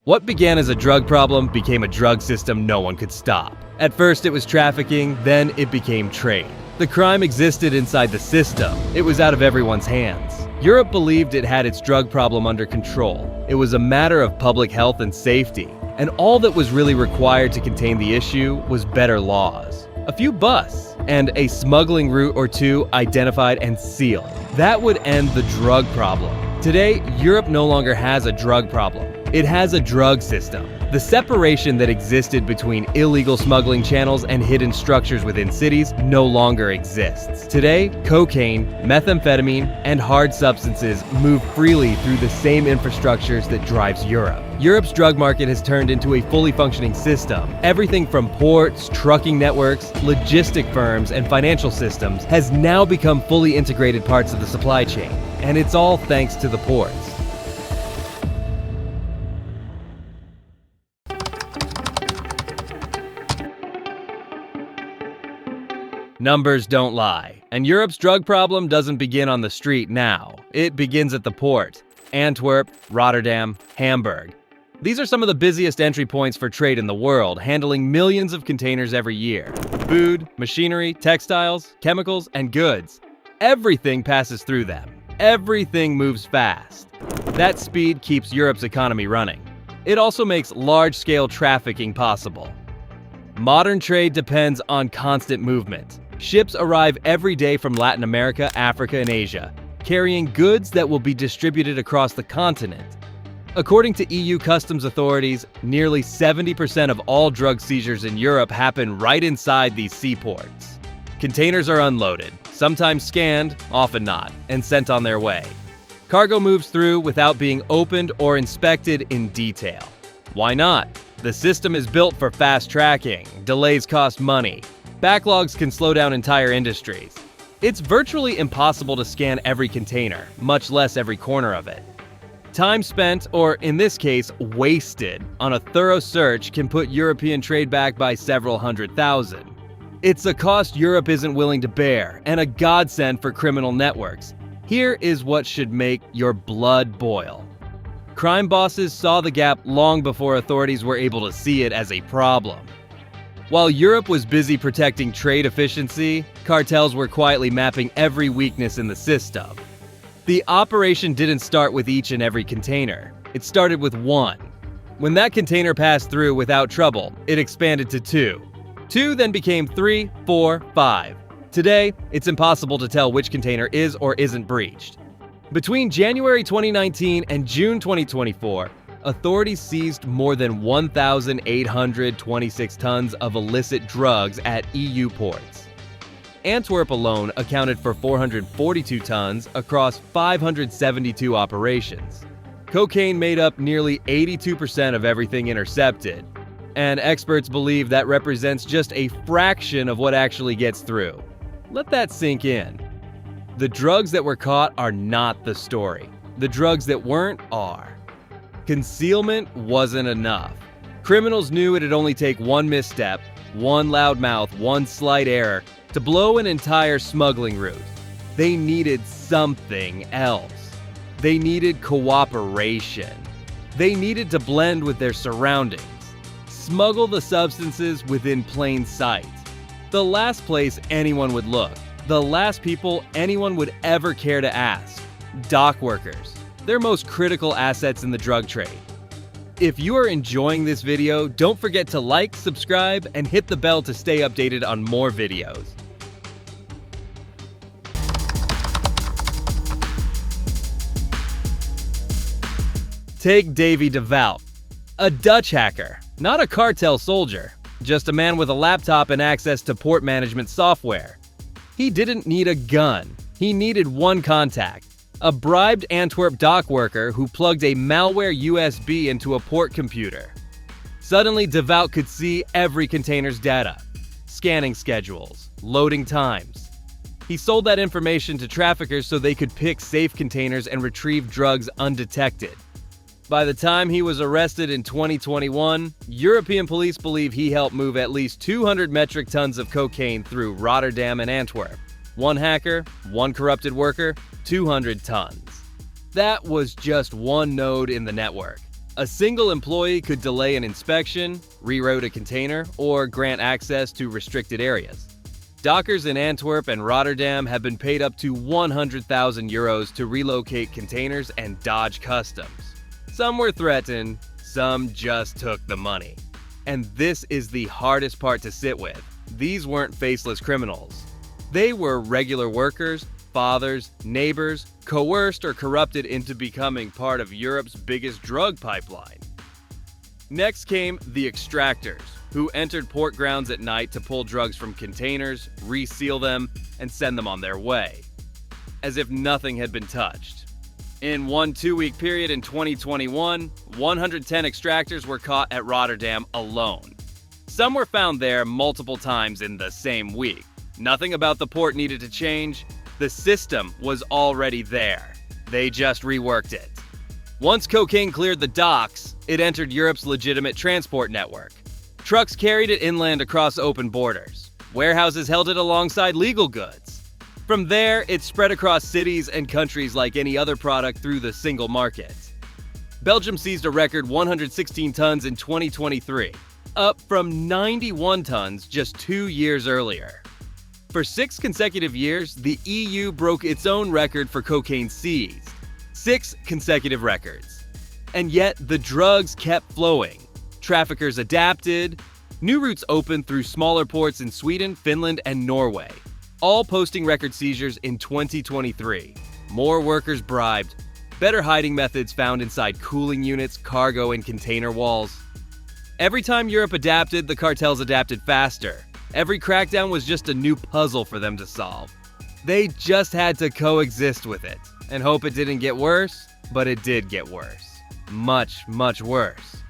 What began as a drug problem became a drug system no one could stop. At first it was trafficking, then it became trade. The crime existed inside the system. It was out of everyone's hands. Europe believed it had its drug problem under control. It was a matter of public health and safety, and all that was really required to contain the issue was better laws. A few busts, and a smuggling route or two identified and sealed. That would end the drug problem. Today, Europe no longer has a drug problem. It has a drug system. The separation that existed between illegal smuggling channels and hidden structures within cities no longer exists. Today, cocaine, methamphetamine, and hard substances move freely through the same infrastructures that drives Europe. Europe's drug market has turned into a fully functioning system. Everything from ports, trucking networks, logistic firms, and financial systems has now become fully integrated parts of the supply chain. And it's all thanks to the ports. Numbers don't lie, and Europe's drug problem doesn't begin on the street now. It begins at the port. Antwerp, Rotterdam, Hamburg. These are some of the busiest entry points for trade in the world, handling millions of containers every year. Food, machinery, textiles, chemicals, and goods. Everything passes through them. Everything moves fast. That speed keeps Europe's economy running. It also makes large-scale trafficking possible. Modern trade depends on constant movement. Ships arrive every day from Latin America, Africa, and Asia, carrying goods that will be distributed across the continent. According to EU customs authorities, nearly 70% of all drug seizures in Europe happen right inside these seaports. Containers are unloaded, sometimes scanned, often not, and sent on their way. Cargo moves through without being opened or inspected in detail. Why not? The system is built for fast tracking. Delays cost money. Backlogs can slow down entire industries. It's virtually impossible to scan every container, much less every corner of it. Time spent, or in this case, wasted, on a thorough search can put European trade back by several $100,000. It's a cost Europe isn't willing to bear, and a godsend for criminal networks. Here is what should make your blood boil. Crime bosses saw the gap long before authorities were able to see it as a problem. While Europe was busy protecting trade efficiency, cartels were quietly mapping every weakness in the system. The operation didn't start with each and every container. It started with one. When that container passed through without trouble, it expanded to two. Two then became 3, 4, 5. Today, it's impossible to tell which container is or isn't breached. Between January 2019 and June 2024, authorities seized more than 1,826 tons of illicit drugs at EU ports. Antwerp alone accounted for 442 tons across 572 operations. Cocaine made up nearly 82% of everything intercepted, and experts believe that represents just a fraction of what actually gets through. Let that sink in. The drugs that were caught are not the story. The drugs that weren't are. Concealment wasn't enough. Criminals knew it'd only take one misstep, one loud mouth, one slight error to blow an entire smuggling route. They needed something else. They needed cooperation. They needed to blend with their surroundings. Smuggle the substances within plain sight. The last place anyone would look. The last people anyone would ever care to ask. Dock workers. They're most critical assets in the drug trade. If you are enjoying this video, don't forget to like, subscribe, and hit the bell to stay updated on more videos. Take Davy DeVout, a Dutch hacker, not a cartel soldier, just a man with a laptop and access to port management software. He didn't need a gun. He needed one contact. A bribed Antwerp dock worker who plugged a malware USB into a port computer. Suddenly, DeVout could see every container's data, scanning schedules, loading times. He sold that information to traffickers so they could pick safe containers and retrieve drugs undetected. By the time he was arrested in 2021, European police believe he helped move at least 200 metric tons of cocaine through Rotterdam and Antwerp. One hacker, one corrupted worker, 200 tons. That was just one node in the network. A single employee could delay an inspection, reroute a container, or grant access to restricted areas. Dockers in Antwerp and Rotterdam have been paid up to 100,000 euros to relocate containers and dodge customs. Some were threatened, some just took the money. And this is the hardest part to sit with. These weren't faceless criminals. They were regular workers, fathers, neighbors, coerced or corrupted into becoming part of Europe's biggest drug pipeline. Next came the extractors, who entered port grounds at night to pull drugs from containers, reseal them, and send them on their way, as if nothing had been touched. In one 2-week period in 2021, 110 extractors were caught at Rotterdam alone. Some were found there multiple times in the same week. Nothing about the port needed to change. The system was already there. They just reworked it. Once cocaine cleared the docks, it entered Europe's legitimate transport network. Trucks carried it inland across open borders. Warehouses held it alongside legal goods. From there, it spread across cities and countries like any other product through the single market. Belgium seized a record 116 tons in 2023, up from 91 tons just 2 years earlier. For 6 consecutive years, the EU broke its own record for cocaine seized. 6 consecutive records. And yet, the drugs kept flowing. Traffickers adapted. New routes opened through smaller ports in Sweden, Finland, and Norway, all posting record seizures in 2023. More workers bribed. Better hiding methods found inside cooling units, cargo, and container walls. Every time Europe adapted, the cartels adapted faster. Every crackdown was just a new puzzle for them to solve. They just had to coexist with it and hope it didn't get worse, but it did get worse. Much, much worse.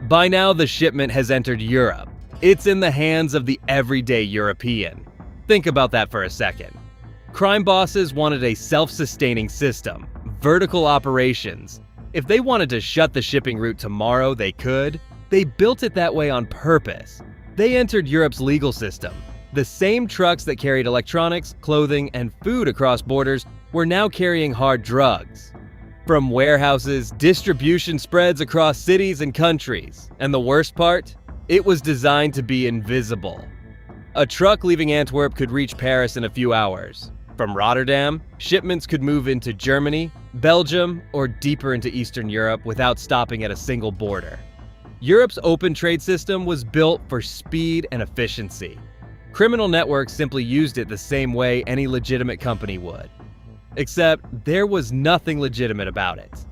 By now, the shipment has entered Europe. It's in the hands of the everyday European. Think about that for a second. Crime bosses wanted a self-sustaining system. Vertical operations. If they wanted to shut the shipping route tomorrow, they could. They built it that way on purpose. They entered Europe's legal system. The same trucks that carried electronics, clothing, and food across borders were now carrying hard drugs. From warehouses, distribution spreads across cities and countries. And the worst part? It was designed to be invisible. A truck leaving Antwerp could reach Paris in a few hours. From Rotterdam, shipments could move into Germany, Belgium, or deeper into Eastern Europe without stopping at a single border. Europe's open trade system was built for speed and efficiency. Criminal networks simply used it the same way any legitimate company would. Except there was nothing legitimate about it.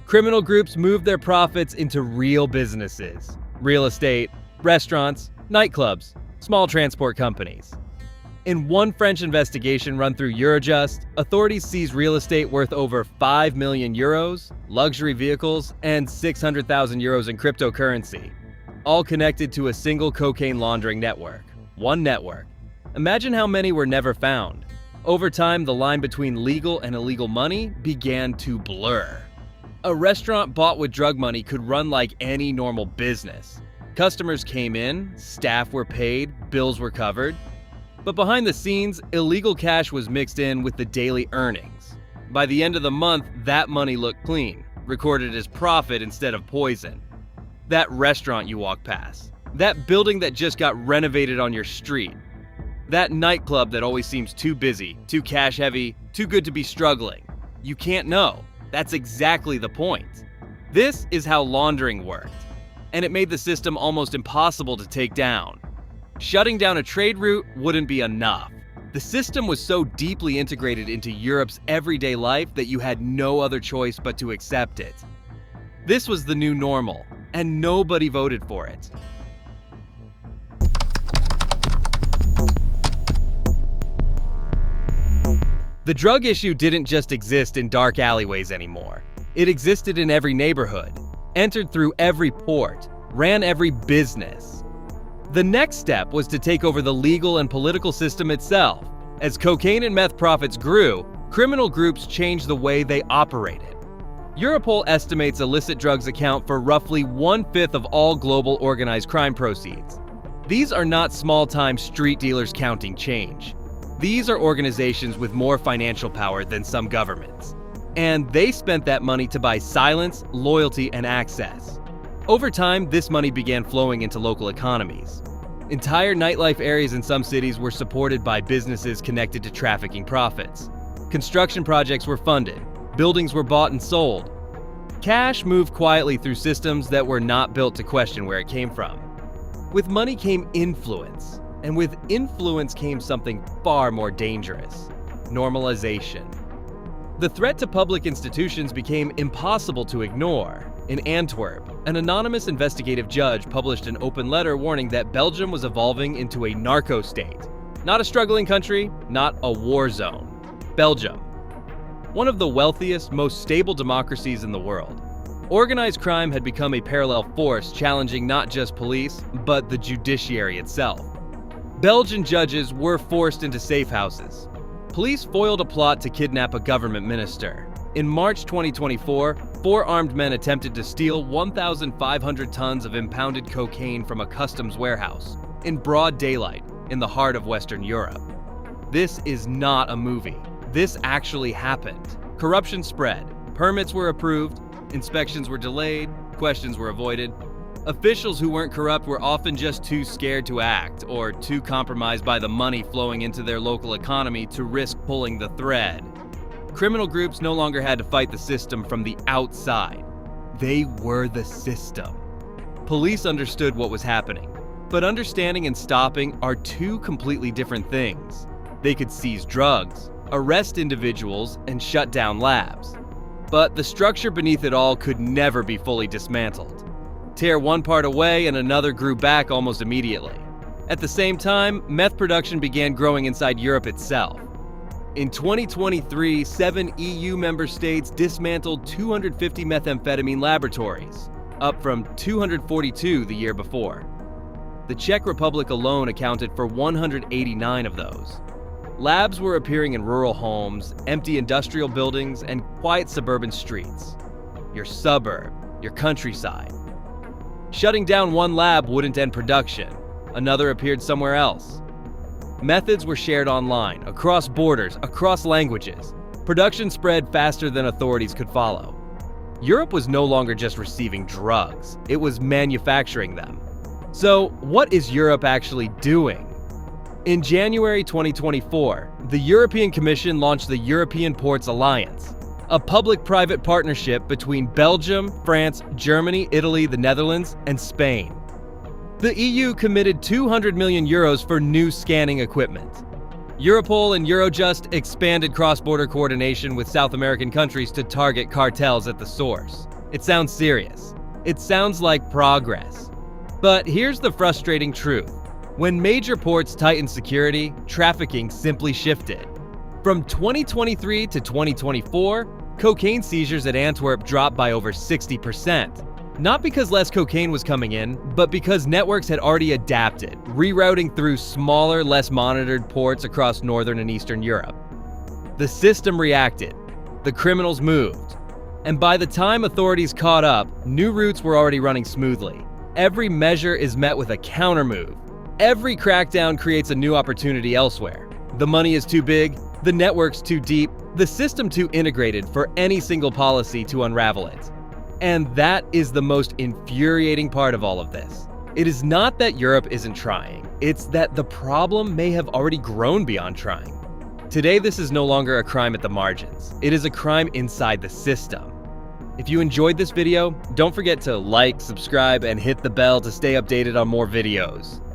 Criminal groups moved their profits into real businesses: real estate, restaurants, nightclubs, small transport companies. In one French investigation run through Eurojust, authorities seized real estate worth over 5 million euros, luxury vehicles, and 600,000 euros in cryptocurrency, all connected to a single cocaine laundering network. One network. Imagine how many were never found. Over time, the line between legal and illegal money began to blur. A restaurant bought with drug money could run like any normal business. Customers came in, staff were paid, bills were covered. But behind the scenes, illegal cash was mixed in with the daily earnings. By the end of the month, that money looked clean, recorded as profit instead of poison. That restaurant you walk past, that building that just got renovated on your street, that nightclub that always seems too busy, too cash heavy, too good to be struggling. You can't know. That's exactly the point. This is how laundering worked, and it made the system almost impossible to take down. Shutting down a trade route wouldn't be enough. The system was so deeply integrated into Europe's everyday life that you had no other choice but to accept it. This was the new normal, and nobody voted for it. The drug issue didn't just exist in dark alleyways anymore. It existed in every neighborhood, entered through every port, ran every business. The next step was to take over the legal and political system itself. As cocaine and meth profits grew, criminal groups changed the way they operated. Europol estimates illicit drugs account for roughly 1/5 of all global organized crime proceeds. These are not small-time street dealers counting change. These are organizations with more financial power than some governments. And they spent that money to buy silence, loyalty, and access. Over time, this money began flowing into local economies. Entire nightlife areas in some cities were supported by businesses connected to trafficking profits. Construction projects were funded. Buildings were bought and sold. Cash moved quietly through systems that were not built to question where it came from. With money came influence, and with influence came something far more dangerous: normalization. The threat to public institutions became impossible to ignore. In Antwerp, an anonymous investigative judge published an open letter warning that Belgium was evolving into a narco-state. Not a struggling country, not a war zone. Belgium, one of the wealthiest, most stable democracies in the world. Organized crime had become a parallel force, challenging not just police, but the judiciary itself. Belgian judges were forced into safe houses. Police foiled a plot to kidnap a government minister. In March 2024, 4 armed men attempted to steal 1,500 tons of impounded cocaine from a customs warehouse in broad daylight in the heart of Western Europe. This is not a movie. This actually happened. Corruption spread. Permits were approved. Inspections were delayed. Questions were avoided. Officials who weren't corrupt were often just too scared to act, or too compromised by the money flowing into their local economy to risk pulling the thread. Criminal groups no longer had to fight the system from the outside. They were the system. Police understood what was happening, but understanding and stopping are two completely different things. They could seize drugs, arrest individuals, and shut down labs. But the structure beneath it all could never be fully dismantled. Tear one part away and another grew back almost immediately. At the same time, meth production began growing inside Europe itself. In 2023, 7 EU member states dismantled 250 methamphetamine laboratories, up from 242 the year before. The Czech Republic alone accounted for 189 of those. Labs were appearing in rural homes, empty industrial buildings, and quiet suburban streets. Your suburb, your countryside. Shutting down one lab wouldn't end production. Another appeared somewhere else. Methods were shared online, across borders, across languages. Production spread faster than authorities could follow. Europe was no longer just receiving drugs, it was manufacturing them. So, what is Europe actually doing? In January 2024, the European Commission launched the European Ports Alliance, a public-private partnership between Belgium, France, Germany, Italy, the Netherlands, and Spain. The EU committed 200 million euros for new scanning equipment. Europol and Eurojust expanded cross-border coordination with South American countries to target cartels at the source. It sounds serious. It sounds like progress. But here's the frustrating truth. When major ports tightened security, trafficking simply shifted. From 2023 to 2024, cocaine seizures at Antwerp dropped by over 60%. Not because less cocaine was coming in, but because networks had already adapted, rerouting through smaller, less monitored ports across northern and eastern Europe. The system reacted. The criminals moved. And by the time authorities caught up, new routes were already running smoothly. Every measure is met with a countermove. Every crackdown creates a new opportunity elsewhere. The money is too big, the network's too deep, the system too integrated for any single policy to unravel it. And that is the most infuriating part of all of this. It is not that Europe isn't trying, it's that the problem may have already grown beyond trying. Today, this is no longer a crime at the margins. It is a crime inside the system. If you enjoyed this video, don't forget to like, subscribe, and hit the bell to stay updated on more videos.